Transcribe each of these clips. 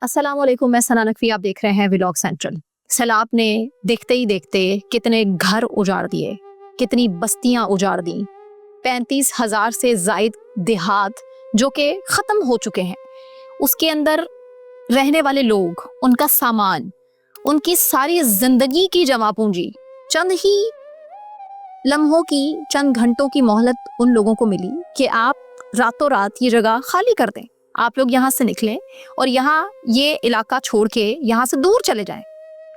अस्सलाम वालेकुम, मैं सना नकवी, आप देख रहे हैं व्लॉग सेंट्रल। सैलाब ने देखते ही देखते कितने घर उजाड़ दिए, कितनी बस्तियां उजाड़ दी। 35,000 से जायद देहात जो कि खत्म हो चुके हैं, उसके अंदर रहने वाले लोग, उनका सामान, उनकी सारी जिंदगी की जमा पूंजी चंद ही लम्हों की, चंद घंटों की मोहलत उन लोगों को मिली कि आप रातों रात ये जगह खाली कर दें। आप लोग यहाँ से निकलें और यहाँ ये इलाका छोड़ के यहाँ से दूर चले जाएं,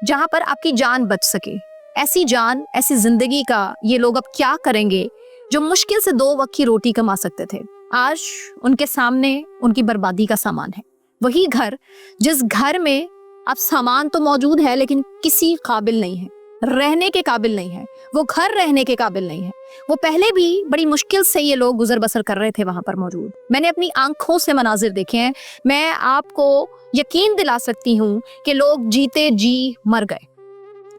जहाँ पर आपकी जान बच सके। ऐसी जान, ऐसी जिंदगी का ये लोग अब क्या करेंगे जो मुश्किल से 2 वक्त की रोटी कमा सकते थे। आज उनके सामने उनकी बर्बादी का सामान है। वही घर जिस घर में अब सामान तो मौजूद है लेकिन किसी काबिल नहीं है, रहने के काबिल नहीं है। वो घर रहने के काबिल नहीं है। वो पहले भी बड़ी मुश्किल से ये लोग गुजर बसर कर रहे थे वहां पर मौजूद। मैंने अपनी आंखों से मनाजिर देखे हैं। मैं आपको यकीन दिला सकती हूँ कि लोग जीते जी मर गए।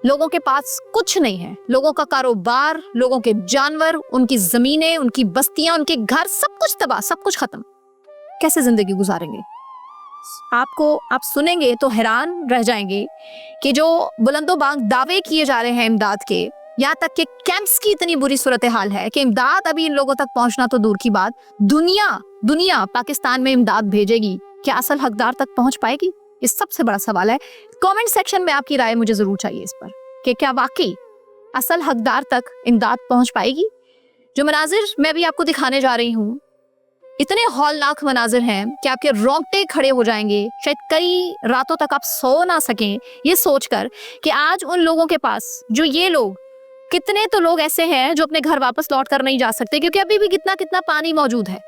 लोगों के पास कुछ नहीं है। लोगों का कारोबार, लोगों के जानवर, उनकी जमीनें, उनकी बस्तियां, उनके घर, सब कुछ तबाह, सब कुछ खत्म। कैसे जिंदगी गुजारेंगे? आप सुनेंगे तो हैरान रह जाएंगे कि जो बुलंदोबांग दावे किए जा रहे हैं इमदाद के, यहाँ तक कि कैंप्स की इतनी बुरी सूरत हाल है कि इमदाद अभी इन लोगों तक पहुंचना तो दूर की बात, दुनिया पाकिस्तान में इमदाद भेजेगी, क्या असल हकदार तक पहुंच पाएगी? ये सबसे बड़ा सवाल है। कमेंट सेक्शन में आपकी राय मुझे जरूर चाहिए इस पर कि क्या वाकई असल हकदार तक इमदाद पहुंच पाएगी? जो मनाजिर मैं अभी आपको दिखाने जा रही हूँ, इतने हौलनाक मनाजिर हैं कि आपके रोंगटे खड़े हो जाएंगे। शायद कई रातों तक आप सो ना सकें ये सोचकर कि आज उन लोगों के पास, जो ये लोग, कितने तो लोग ऐसे हैं जो अपने घर वापस लौट कर नहीं जा सकते क्योंकि अभी भी कितना कितना पानी मौजूद है।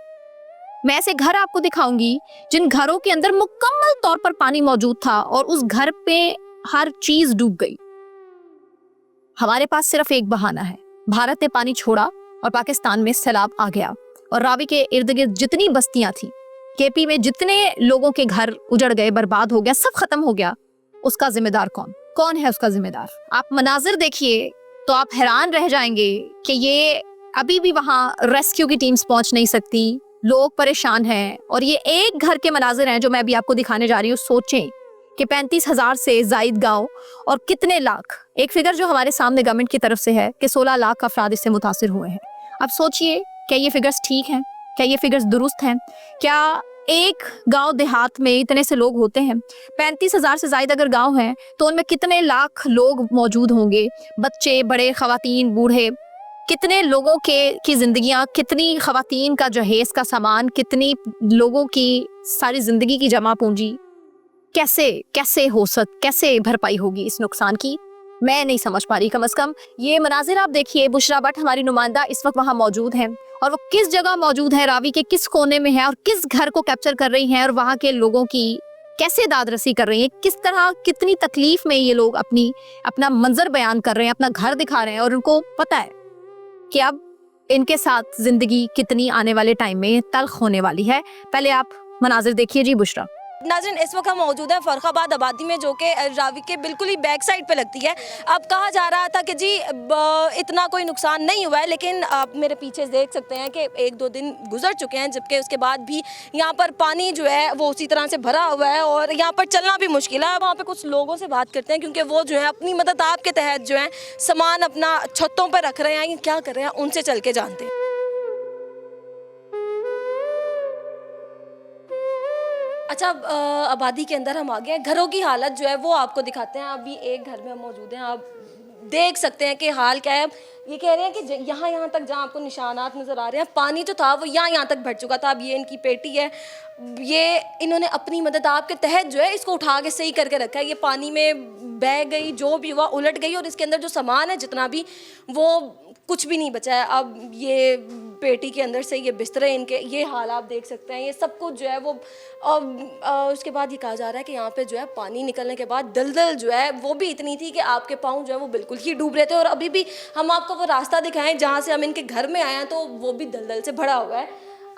मैं ऐसे घर आपको दिखाऊंगी जिन घरों के अंदर मुकम्मल तौर पर पानी मौजूद था और उस घर पे हर चीज डूब गई। हमारे पास सिर्फ एक बहाना है, भारत ने पानी छोड़ा और पाकिस्तान में सैलाब आ गया और रावी के इर्द गिर्द जितनी बस्तियां थी, केपी में जितने लोगों के घर उजड़ गए, बर्बाद हो गया, सब खत्म हो गया। उसका जिम्मेदार कौन है उसका जिम्मेदार? आप मनाजिर देखिए तो आप हैरान रह जाएंगे कि ये अभी भी वहां रेस्क्यू की टीम्स पहुंच नहीं सकती। लोग परेशान हैं और ये एक घर के मनाजिर हैं जो मैं अभी आपको दिखाने जा रही हूँ। सोचें कि 35,000 से जायद गांव और कितने लाख, एक फिगर जो हमारे सामने गवर्नमेंट की तरफ से है कि 16 लाख अफराद इससे मुतासिर हुए हैं। अब सोचिए, क्या ये फिगर्स ठीक हैं? क्या ये फिगर्स दुरुस्त हैं? क्या एक गांव देहात में इतने से लोग होते हैं? 35,000 से ज्यादा अगर गांव हैं तो उनमें कितने लाख लोग मौजूद होंगे? बच्चे, बड़े, खवातीन, बूढ़े, कितने लोगों की जिंदगियां, कितनी खवातीन का जहेज का सामान, कितनी लोगों की सारी जिंदगी की जमा पूंजी, कैसे भरपाई होगी इस नुकसान की? मैं नहीं समझ पा रही। कम से कम ये मनाजिर आप देखिए। बुशरा भट्ट हमारी नुमाइंदा इस वक्त वहां मौजूद हैं और वो किस जगह मौजूद है, रावी के किस कोने में है और किस घर को कैप्चर कर रही हैं और वहां के लोगों की कैसे दादरसी कर रही है, किस तरह, कितनी तकलीफ में ये लोग अपना मंजर बयान कर रहे हैं, अपना घर दिखा रहे हैं और उनको पता है कि अब इनके साथ जिंदगी कितनी आने वाले टाइम में तल्ख होने वाली है। पहले आप मनाजिर देखिए जी। बुशरा नाज़रीन, इस वक्त हम मौजूद हैं फर्रुखाबाद आबादी में, जो कि रावी के बिल्कुल ही बैक साइड पे लगती है। अब कहा जा रहा था कि जी इतना कोई नुकसान नहीं हुआ है, लेकिन आप मेरे पीछे देख सकते हैं कि 1-2 दिन गुजर चुके हैं, जबकि उसके बाद भी यहाँ पर पानी जो है वो उसी तरह से भरा हुआ है और यहाँ पर चलना भी मुश्किल है। वहाँ पर कुछ लोगों से बात करते हैं क्योंकि वो जो है अपनी मदद आपके तहत जो है सामान अपना छतों पर रख रहे हैं, क्या कर रहे हैं उनसे चल के जानते हैं। अच्छा, आबादी के अंदर हम आ गए हैं। घरों की हालत जो है वो आपको दिखाते हैं। अभी एक घर में हम मौजूद हैं, आप देख सकते हैं कि हाल क्या है। ये कह रहे हैं कि यहाँ तक जहाँ आपको निशानात नज़र आ रहे हैं, पानी जो था वो यहाँ तक भर चुका था। अब ये इनकी पेटी है, ये इन्होंने अपनी मदद आपके तहत जो है इसको उठा के सही करके रखा है। ये पानी में बह गई, जो भी हुआ उलट गई और इसके अंदर जो सामान है जितना भी, वो कुछ भी नहीं बचा है। अब ये पेटी के अंदर से ये बिस्तरे, इनके ये हाल आप देख सकते हैं। ये सब कुछ जो है वो उसके बाद ये कहा जा रहा है कि यहाँ पे जो है पानी निकलने के बाद दलदल जो है वो भी इतनी थी कि आपके पाँव जो है वो बिल्कुल ही डूब रहे थे। और अभी भी हम आपको वो रास्ता दिखाएं जहाँ से हम इनके घर में आए हैं तो वो भी दलदल से भरा हुआ है।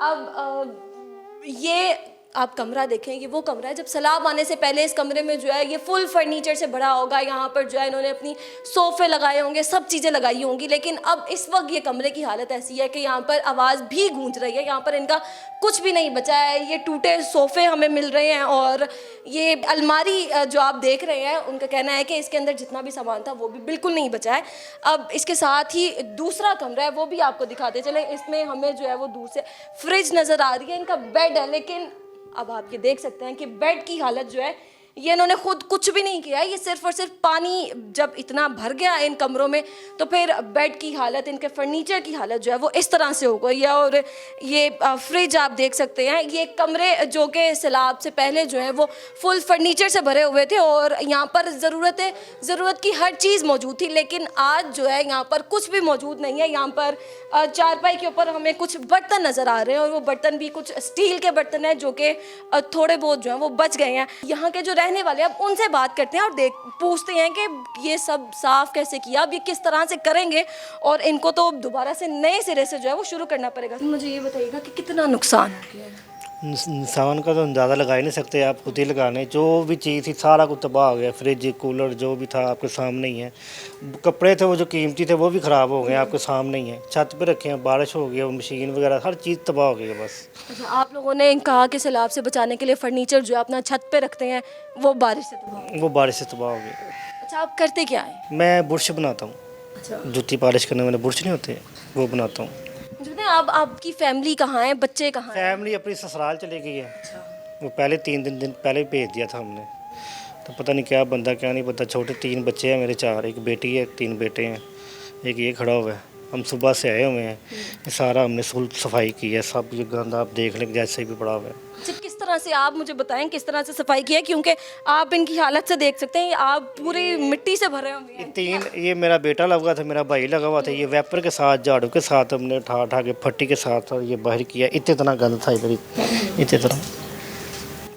अब ये आप कमरा देखें, ये वो कमरा है जब सैलाब आने से पहले इस कमरे में जो है ये फुल फर्नीचर से भरा होगा। यहाँ पर जो है इन्होंने अपनी सोफ़े लगाए होंगे, सब चीज़ें लगाई होंगी, लेकिन अब इस वक्त ये कमरे की हालत ऐसी है कि यहाँ पर आवाज़ भी गूंज रही है। यहाँ पर इनका कुछ भी नहीं बचा है। ये टूटे सोफ़े हमें मिल रहे हैं और ये अलमारी जो आप देख रहे हैं, उनका कहना है कि इसके अंदर जितना भी सामान था वो भी बिल्कुल नहीं बचा है। अब इसके साथ ही दूसरा कमरा है, वो भी आपको दिखाते चले। इसमें हमें जो है वो दूर से फ्रिज नज़र आ रही है, इनका बेड है, लेकिन अब आप ये देख सकते हैं कि बेड की हालत जो है, ये इन्होंने खुद कुछ भी नहीं किया है। ये सिर्फ और सिर्फ पानी जब इतना भर गया इन कमरों में, तो फिर बेड की हालत, इनके फर्नीचर की हालत जो है वो इस तरह से हो गई है। और ये फ्रिज आप देख सकते हैं, ये कमरे जो कि सैलाब से पहले जो है वो फुल फर्नीचर से भरे हुए थे और यहाँ पर ज़रूरत की हर चीज़ मौजूद थी, लेकिन आज जो है यहाँ पर कुछ भी मौजूद नहीं है। यहाँ पर चारपाई के ऊपर हमें कुछ बर्तन नज़र आ रहे हैं और वो बर्तन भी कुछ स्टील के बर्तन हैं जो कि थोड़े बहुत जो है वो बच गए हैं। यहाँ के जो रहने वाले, अब उनसे बात करते हैं और पूछते हैं कि ये सब साफ कैसे किया, अब ये किस तरह से करेंगे और इनको तो दोबारा से नए सिरे से जो है वो शुरू करना पड़ेगा। मुझे ये बताइएगा कि कितना नुकसान हो गया है? नुकसान का तो अंदाज़ा लगा ही नहीं सकते, आप खुद ही लगाने। जो भी चीज़ थी सारा कुछ तबाह हो गया, फ्रिज कूलर जो भी था आपके सामने ही है। कपड़े थे वो जो कीमती थे वो भी ख़राब हो गए, आपके सामने ही है। छत पे रखे हैं, बारिश हो गई, मशीन वगैरह हर चीज़ तबाह हो गई है बस। अच्छा, आप लोगों ने कहा कि सैलाब से बचाने के लिए फर्नीचर जो है अपना छत पे रखते हैं, वो बारिश से तबाह। वो बारिश से तबाह हो गई। अच्छा, आप करते क्या है? मैं बुरश बनाता हूँ। अच्छा, जूती पॉलिश करने वाले बुरश नहीं होते, वो बनाता हूँ। मुझे बताएं, आप आपकी फैमिली कहाँ है, बच्चे कहाँ हैं? फैमिली अपनी ससुराल चली गई है। वो पहले 3 दिन पहले भेज दिया था हमने, तो पता नहीं क्या बंदा क्या नहीं पता। छोटे 3 बच्चे हैं मेरे, 4, एक बेटी है, 3 बेटे हैं, एक ये खड़ा हुआ है। हम सुबह से आए हुए हैं, ये सारा हमने सफाई की है, सब ये गंदा आप देख लें जैसे भी पड़ा हुआ है। अच्छा, किस तरह से, आप मुझे बताएं किस तरह से सफाई की है, क्योंकि आप इनकी हालत से देख सकते हैं आप पूरी मिट्टी से भरे हुए हैं। ये मेरा बेटा लगा था, मेरा भाई लगा हुआ था, ये वेपर के साथ झाड़ू के साथ हमने उठा उठा के फट्टी के साथ और ये बाहर किया। इतना गंद था इधर, इतना।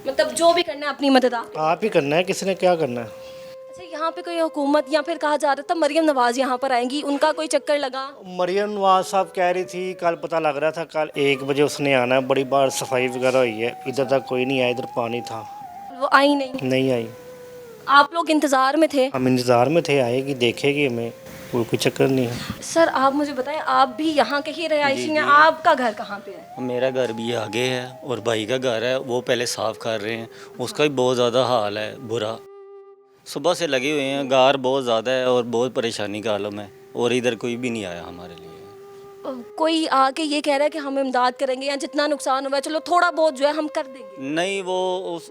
मतलब जो भी करना है अपनी मदद आप ही करना है, किसी ने क्या करना है। अच्छा, यहाँ पे कोई हुकूमत या फिर कहा जा रहा था मरियम नवाज यहाँ पर आएंगी, उनका कोई चक्कर लगा? मरियम नवाज साहब कह रही थी, कल पता लग रहा था कल 1 बजे उसने आना है, बड़ी बार सफाई वगैरह हुई है, इधर तक कोई नहीं आया, इधर पानी था। वो आई नहीं आई। आप लोग इंतज़ार में थे? हम इंतज़ार में थे, आएगी देखेगी हमें, कोई चक्कर नहीं है। सर, आप मुझे बताएं, आप भी यहाँ के ही रहायशी हैं, आपका घर कहाँ पे है? मेरा घर भी आगे है और भाई का घर है, वो पहले साफ़ कर रहे हैं, उसका भी बहुत ज़्यादा हाल है बुरा। सुबह से लगे हुए हैं, गार बहुत ज़्यादा है और बहुत परेशानी का आलम है और इधर कोई भी नहीं आया हमारे लिए। कोई आके ये कह रहा है कि हम इमदाद करेंगे या जितना नुकसान हुआ है चलो थोड़ा बहुत जो है हम कर देंगे? नहीं,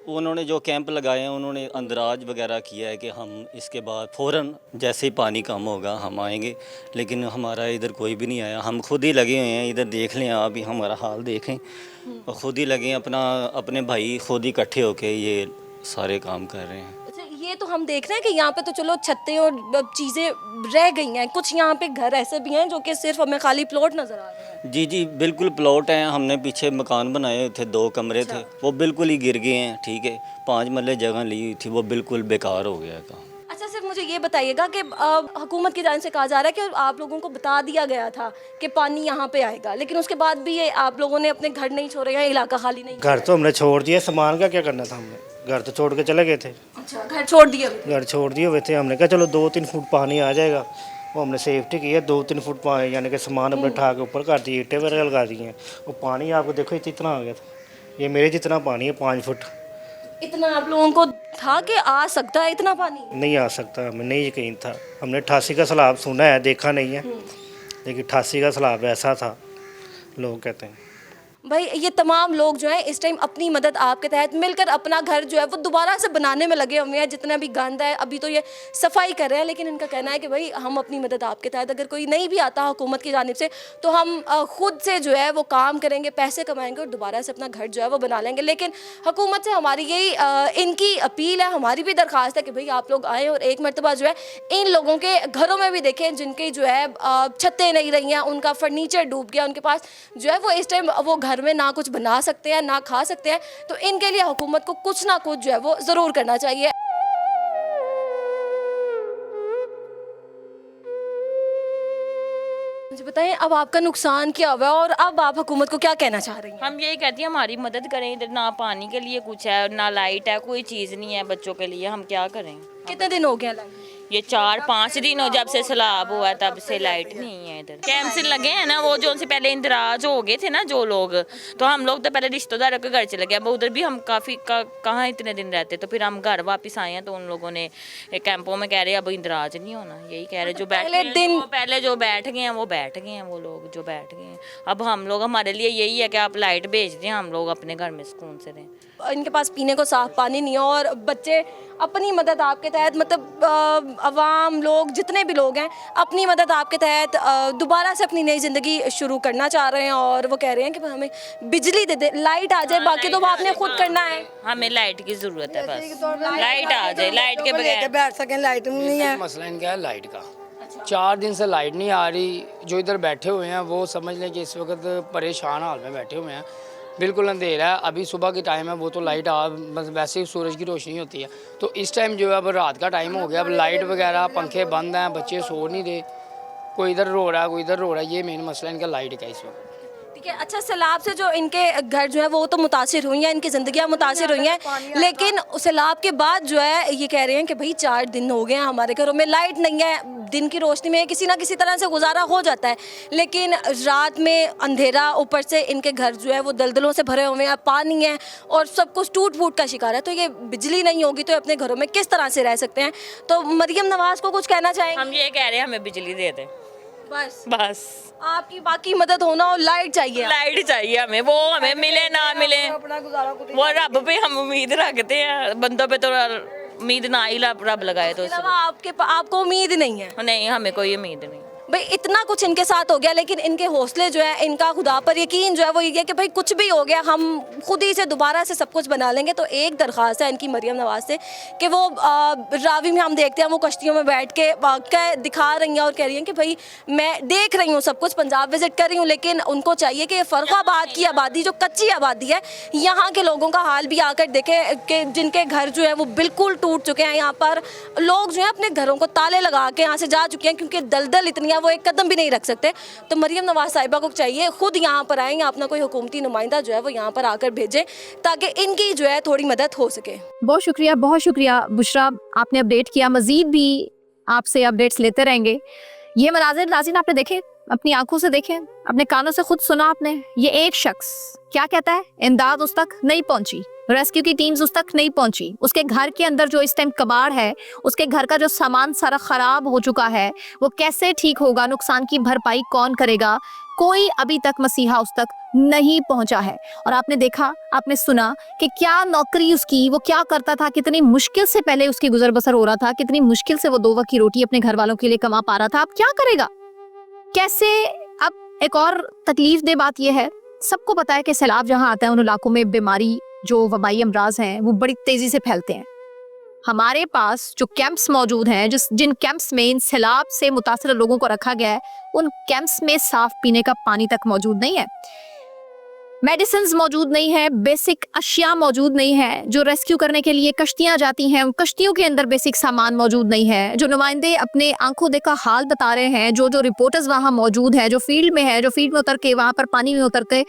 उन्होंने जो कैंप लगाए हैं उन्होंने अंदराज वगैरह किया है कि हम इसके बाद फ़ौरन जैसे ही पानी कम होगा हम आएंगे, लेकिन हमारा इधर कोई भी नहीं आया। हम खुद ही लगे हुए हैं, इधर देख लें आप ही, हमारा हाल देखें, और ख़ुद ही लगे अपने भाई खुद ही इकट्ठे होके ये सारे काम कर रहे हैं। ये तो हम देख रहे हैं कि यहाँ पे तो चलो छतें और चीज़ें रह गई हैं, कुछ यहाँ पे घर ऐसे भी हैं जो कि सिर्फ हमें खाली प्लॉट नज़र आ रहे हैं। जी जी, बिल्कुल प्लॉट हैं। हमने पीछे मकान बनाए हुए थे, 2 कमरे थे, वो बिल्कुल ही गिर गए हैं। ठीक है, 5 मरले जगह ली हुई थी, वो बिल्कुल बेकार हो गया था। अच्छा, सिर्फ मुझे ये बताइएगा कि हुकूमत की जानिब से कहा जा रहा है कि आप लोगों को बता दिया गया था कि पानी यहाँ पे आएगा, लेकिन उसके बाद भी ये आप लोगों ने अपने घर नहीं छोड़े, यहाँ इलाका खाली नहीं? घर तो हमने छोड़ दिया, सामान का क्या करना था हमने, घर तो छोड़ के चले गए थे। अच्छा, घर छोड़ दिए? घर छोड़ दिए हुए थे, हमने कहा चलो 2-3 फुट पानी आ जाएगा, वो हमने सेफ्टी की है। 2-3 फुट पानी यानी कि सामान अपने उठा के ऊपर कर दिए, ईंटें वगैरह लगा दी हैं। वो पानी आपको देखो इतना आ गया था, ये मेरे जितना पानी है, 5 फुट। इतना आप लोगों को था कि आ सकता है इतना पानी? नहीं आ सकता, हमें नहीं यकीन था। हमने 88 का सैलाब सुना है, देखा नहीं है, लेकिन 88 का सैलाब ऐसा था, लोग कहते हैं। भाई, ये तमाम लोग जो हैं इस टाइम अपनी मदद आपके तहत मिलकर अपना घर जो है वो दोबारा से बनाने में लगे हुए हैं। जितना भी गंद है अभी तो ये सफाई कर रहे हैं, लेकिन इनका कहना है कि भाई हम अपनी मदद आपके तहत, अगर कोई नहीं भी आता हुकूमत की जानिब से, तो हम खुद से जो है वो काम करेंगे, पैसे कमाएंगे और दोबारा से अपना घर जो है वो बना लेंगे। लेकिन हुकूमत से हमारी यही इनकी अपील है, हमारी भी दरख्वास्त है कि भाई आप लोग आएँ और एक मरतबा जो है इन लोगों के घरों में भी देखें जिनकी जो है छतें नहीं रही हैं, उनका फर्नीचर डूब गया, उनके पास जो है वो इस टाइम वो घर में ना कुछ बना सकते हैं ना खा सकते हैं। तो इनके लिए हुकूमत को कुछ ना कुछ जो है वो ज़रूर करना चाहिए। मुझे बताएं अब आपका नुकसान क्या हुआ है और अब आप हुकूमत को क्या कहना चाह रही हैं? हम यही कहती हैं हमारी मदद करें, इधर ना पानी के लिए कुछ है ना लाइट है, कोई चीज़ नहीं है बच्चों के लिए, हम क्या करें। कितने दिन हो गए लाइट? ये 4-5 दिन हो जब से सैलाब हुआ तब से लाइट नहीं है इधर। कैंप लगे हैं ना वो जो उनसे पहले इंदराज हो गए थे ना जो लोग, तो हम लोग तो पहले रिश्तेदारों के घर चले गए, अब उधर भी हम काफ़ी कहाँ इतने दिन रहते, तो फिर हम घर वापस आए हैं तो उन लोगों ने कैंपों में कह रहे अब इंदराज नहीं होना, यही कह रहे जो पहले जो बैठ गए हैं वो बैठ गए हैं, वो लोग जो बैठ गए हैं। अब हम लोग, हमारे लिए यही है कि आप लाइट भेज दें, हम लोग अपने घर में सुकून से रहें। इनके पास पीने को साफ पानी नहीं है और बच्चे अपनी मदद आपके तहत, मतलब अवाम लोग जितने भी लोग हैं अपनी मदद आपके तहत दोबारा से अपनी नई ज़िंदगी शुरू करना चाह रहे हैं और वो कह रहे हैं कि हमें बिजली दे दे, लाइट आ जाए, बाकी तो वो आपने खुद करना है। हमें लाइट की ज़रूरत है, बस लाइट आ जाए, लाइट के बगैर बैठ सकें, लाइट नहीं है। मसला इनका है लाइट का। 4 दिन से लाइट नहीं आ रही। जो इधर बैठे हुए हैं वो समझ लें कि इस वक्त परेशान हाल में बैठे हुए हैं। बिल्कुल अंधेरा है, अभी सुबह की टाइम है, वो तो लाइट बस वैसे ही सूरज की रोशनी होती है, तो इस टाइम जो है अब रात का टाइम हो गया, अब लाइट वगैरह पंखे बंद हैं, बच्चे सो नहीं रहे, कोई इधर रो रहा है कोई इधर रो रहा है, ये मेन मसला इनका लाइट का इस वक्त। ठीक है, अच्छा सैलाब से जो इनके घर जो है वो तो मुतासिर हुई हैं, इनकी ज़िंदगियाँ मुतासिर हुई हैं, लेकिन सैलाब के बाद जो है ये कह रहे हैं कि भाई 4 दिन हो गए हैं हमारे घरों में लाइट नहीं है, दिन की रोशनी में किसी ना किसी तरह से गुजारा हो जाता है, लेकिन रात में अंधेरा, ऊपर से इनके घर जो है वो दलदलों से भरे हुए हैं, पानी है और सब कुछ टूट फूट का शिकार है, तो ये बिजली नहीं होगी तो अपने घरों में किस तरह से रह सकते हैं। तो मरियम नवाज़ को कुछ कहना चाहेंगे? हम ये कह रहे हैं हमें बिजली दे दें, बस आपकी बाकी मदद होना और लाइट चाहिए। लाइट चाहिए हमें, वो हमें मिले ना मिले, वो रब पे हम उम्मीद रखते हैं, बंदों पे तो उम्मीद ना ही रब लगाए तो आपको उम्मीद नहीं है? नहीं, हमें कोई उम्मीद नहीं। भाई इतना कुछ इनके साथ हो गया, लेकिन इनके हौसले जो है, इनका खुदा पर यकीन जो है वो ये है कि भाई कुछ भी हो गया हम खुद ही से दोबारा से सब कुछ बना लेंगे। तो एक दरख्वास्त है इनकी मरियम नवाज से कि वो रावी में हम देखते हैं वो कश्तियों में बैठ के दिखा रही हैं और कह रही हैं कि भाई मैं देख रही हूँ सब कुछ, पंजाब विजिट कर रही हूँ, लेकिन उनको चाहिए कि फर्रुखाबाद की आबादी जो कच्ची आबादी है, यहाँ के लोगों का हाल भी आकर देखें कि जिनके घर जो है वो बिल्कुल टूट चुके हैं। यहाँ पर लोग जो है अपने घरों को ताले लगा के यहाँ से जा चुके हैं क्योंकि दलदल इतनी वो एक कदम भी नहीं रख सकते। तो मरियम नवाज साहिबा को चाहिए खुद यहाँ पर आएँ, अपना कोई हुकूमती नुमाइंदा जो है वो यहाँ पर आकर भेजें ताकि इनकी जो है थोड़ी मदद हो सके। बहुत शुक्रिया बुशरा, आपने अपडेट किया, मजीद भी आपसे अपडेट्स लेते रहेंगे। ये मनाजिर नाज़रीन आपने देखे, अपनी आंखों से देखे, अपने कानों से खुद सुना आपने। ये एक शख्स क्या कहता है, इमदाद उस तक नहीं पहुंची, रेस्क्यू की टीम्स उस तक नहीं पहुंची, उसके घर के अंदर जो इस टाइम कबाड़ है, उसके घर का जो सामान सारा खराब हो चुका है, वो कैसे ठीक होगा, नुकसान की भरपाई कौन करेगा, कोई अभी तक मसीहा उस तक नहीं पहुंचा है। और आपने देखा, आपने सुना कि क्या नौकरी उसकी, वो क्या करता था, कितनी मुश्किल से पहले उसकी गुजर बसर हो रहा था, कितनी मुश्किल से वो 2 वक्त की रोटी अपने घर वालों के लिए कमा पा रहा था, अब क्या करेगा, कैसे। अब एक और तकलीफ दे बात यह है, सबको पता है कि सैलाब जहां आता है उन इलाकों में बीमारी, जो वबाई अमराज हैं वो बड़ी तेजी से फैलते हैं। हमारे पास जो कैंप्स मौजूद हैं, जिन कैंप्स में इन सैलाब से मुतासर लोगों को रखा गया है, उन कैंप्स में साफ पीने का पानी तक मौजूद नहीं है, मेडिसिन्स मौजूद नहीं है, बेसिक अशिया मौजूद नहीं है। जो रेस्क्यू करने के लिए कश्तियां जाती हैं, उन कश्तियों के अंदर बेसिक सामान मौजूद नहीं है। जो नुमाइंदे अपने आंखों देखा हाल बता रहे हैं, जो रिपोर्टर्स वहां मौजूद हैं, जो फील्ड में है, जो फील्ड में उतर के वहां पर पानी में उतर के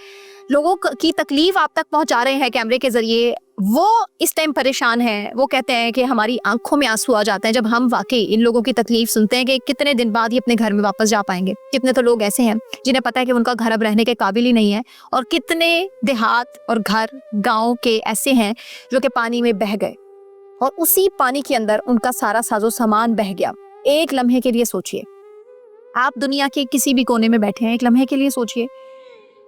लोगों की तकलीफ आप तक पहुंचा रहे हैं कैमरे के जरिए, वो इस टाइम परेशान हैं। वो कहते हैं कि हमारी आंखों में आंसू आ जाते हैं जब हम वाकई इन लोगों की तकलीफ सुनते हैं कि कितने दिन बाद ये अपने घर में वापस जा पाएंगे। कितने तो लोग ऐसे हैं जिन्हें पता है कि उनका घर अब रहने के काबिल ही नहीं है, और कितने देहात और घर गाँव के ऐसे हैं जो कि पानी में बह गए और उसी पानी के अंदर उनका सारा साजो सामान बह गया। एक लम्हे के लिए सोचिए, आप दुनिया के किसी भी कोने में बैठे हैं, एक लम्हे के लिए सोचिए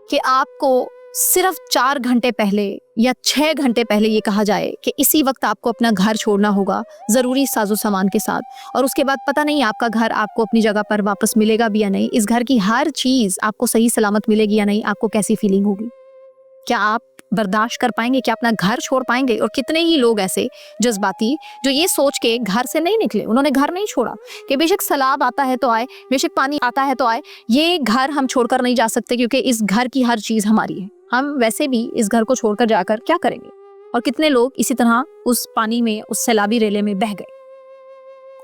कि आपको सिर्फ 4 घंटे पहले या 6 घंटे पहले ये कहा जाए कि इसी वक्त आपको अपना घर छोड़ना होगा ज़रूरी साजो सामान के साथ, और उसके बाद पता नहीं आपका घर आपको अपनी जगह पर वापस मिलेगा भी या नहीं, इस घर की हर चीज़ आपको सही सलामत मिलेगी या नहीं, आपको कैसी फीलिंग होगी? क्या आप बर्दाश्त कर पाएंगे? क्या अपना घर छोड़ पाएंगे? और कितने ही लोग ऐसे जज्बाती जो ये सोच के घर से नहीं निकले, उन्होंने घर नहीं छोड़ा कि बेशक सैलाब आता है तो आए, बेशक पानी आता है तो आए, ये घर हम छोड़कर नहीं जा सकते क्योंकि इस घर की हर चीज़ हमारी है, हम वैसे भी इस घर को छोड़कर जाकर क्या करेंगे। और कितने लोग इसी तरह उस पानी में, उस सैलाबी रेले में बह गए।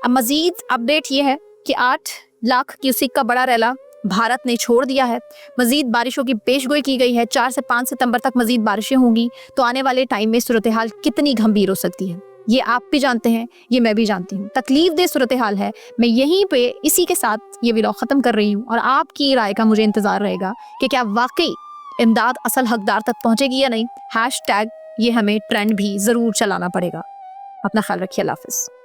अब मजीद अपडेट ये है कि 8 लाख क्यूसिक का बड़ा रेला भारत ने छोड़ दिया है। मज़ीद बारिशों की पेशगोई की गई है, 4 से 5 सितंबर तक मज़ीद बारिशें होंगी। तो आने वाले टाइम में सूरत हाल कितनी गंभीर हो सकती है, ये आप भी जानते हैं, ये मैं भी जानती हूँ। तकलीफ दे सूरत हाल है। मैं यहीं पे इसी के साथ ये व्लॉग ख़त्म कर रही हूँ और आपकी राय का मुझे इंतज़ार रहेगा कि क्या वाकई इमदाद असल हकदार तक पहुँचेगी या नहीं। हैशटैग ये हमें ट्रेंड भी ज़रूर चलाना पड़ेगा। अपना ख्याल रखिए। अल्लाह हाफ़िज़।